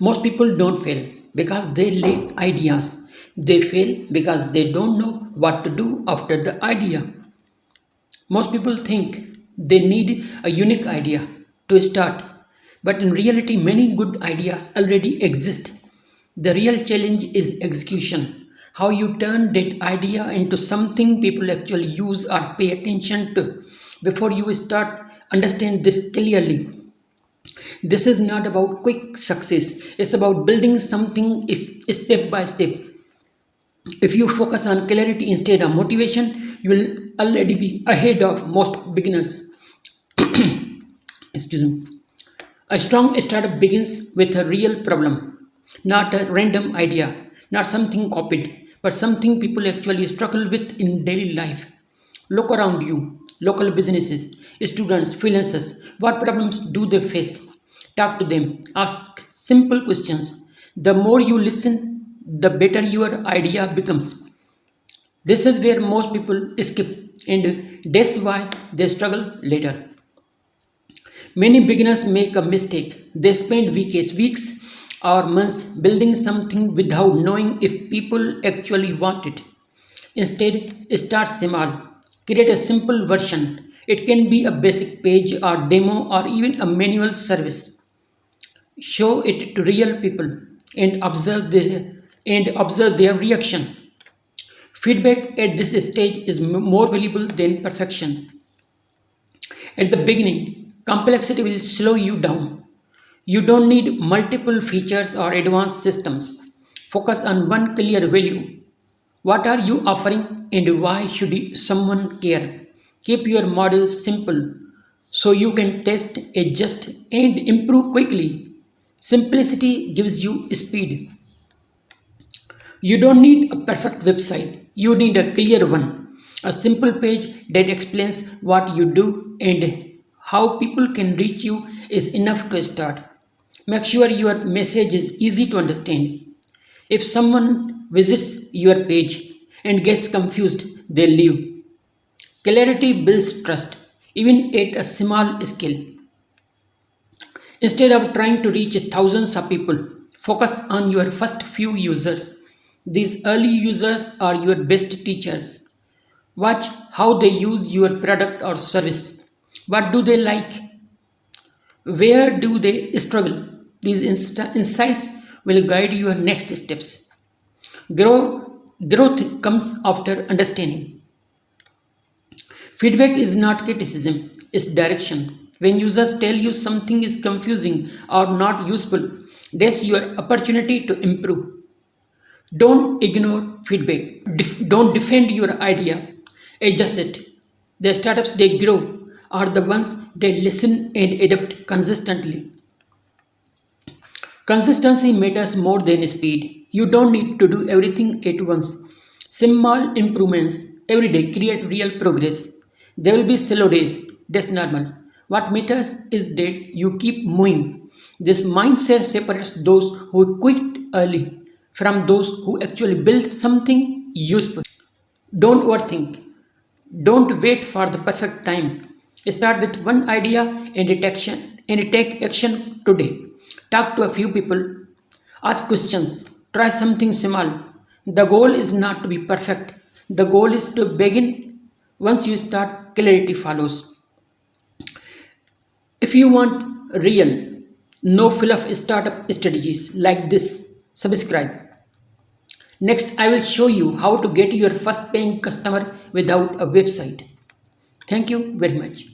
Most people don't fail because they lack ideas. They fail because they don't know what to do after the idea. Most people think they need a unique idea to start, but in reality, many good ideas already exist. The real challenge is execution. How you turn that idea into something people actually use or pay attention to. Before you start, understand this clearly. This is not about quick success, it's about building something step by step. If you focus on clarity instead of motivation, you will already be ahead of most beginners. Excuse me. A strong startup begins with a real problem, not a random idea, not something copied, but something people actually struggle with in daily life. Look around you, local businesses, students, freelancers. What problems do they face? Talk to them, ask simple questions. The more you listen, the better your idea becomes. This is where most people skip, and that's why they struggle later. Many beginners make a mistake. They spend weeks or months building something without knowing if people actually want it. Instead, start small. Create a simple version. It can be a basic page or demo or even a manual service. Show it to real people and observe their reaction. Feedback at this stage is more valuable than perfection. At the beginning, complexity will slow you down. You don't need multiple features or advanced systems. Focus on one clear value. What are you offering and why should someone care? Keep your model simple so you can test, adjust, and improve quickly. Simplicity gives you speed. You don't need a perfect website, you need a clear one. A simple page that explains what you do and how people can reach you is enough to start. Make sure your message is easy to understand. If someone visits your page and gets confused, they leave. Clarity builds trust, even at a small scale. Instead of trying to reach thousands of people, focus on your first few users. These early users are your best teachers. Watch how they use your product or service. What do they like? Where do they struggle? These insights will guide your next steps. Growth comes after understanding. Feedback is not criticism, it's direction. When users tell you something is confusing or not useful, that's your opportunity to improve. Don't ignore feedback. Don't defend your idea. Adjust it. The startups they grow are the ones they listen and adapt consistently. Consistency matters more than speed. You don't need to do everything at once. Small improvements every day create real progress. There will be slow days, that's normal. What matters is that you keep moving. This mindset separates those who quit early from those who actually build something useful. Don't overthink. Don't wait for the perfect time. Start with one idea and take action today. Talk to a few people. Ask questions. Try something small. The goal is not to be perfect. The goal is to begin. Once you start, clarity follows. If you want real, no fluff startup strategies like this, subscribe. Next, I will show you how to get your first paying customer without a website. Thank you very much.